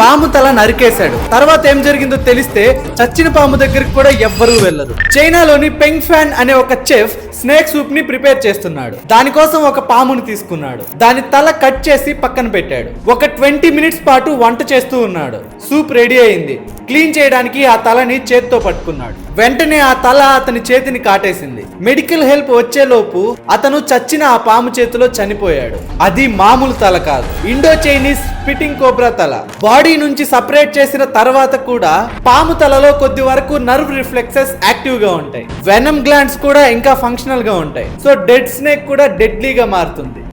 పాము తల నరికేశాడు. తర్వాత ఏం జరిగిందో తెలిస్తే చచ్చిన పాము దగ్గరికి కూడా ఎవ్వరూ వెళ్ళరు. చైనాలోని పెంగ్ ఫ్యాన్ అనే ఒక చెఫ్ స్నేక్ సూప్ ని ప్రిపేర్ చేస్తున్నాడు. దానికోసం ఒక పాముని తీసుకున్నాడు. దాని తల కట్ చేసి పక్కన పెట్టాడు. ఒక 20 మినిట్స్ పాటు వంట చేస్తూ ఉన్నాడు. సూప్ రెడీ అయింది. క్లీన్ చేయడానికి ఆ తలని చేత్తో పట్టుకున్నాడు. వెంటనే ఆ తల అతని చేతిని కాటేసింది. మెడికల్ హెల్ప్ వచ్చేలోపు అతను చచ్చిన ఆ పాము చేతిలో చనిపోయాడు. అది మామూలు తల కాదు, ఇండో చైనీస్ స్పిట్టింగ్ కోబ్రా తల. బాడీ నుంచి సపరేట్ చేసిన తర్వాత కూడా పాము తలలో కొద్ది వరకు నర్వ్ రిఫ్లెక్సెస్ యాక్టివ్ గా ఉంటాయి. వెనమ్ గ్లాండ్స్ కూడా ఇంకా ఫంక్షనల్ గా ఉంటాయి. సో డెడ్ స్నేక్ కూడా డెడ్లీగా మారుతుంది.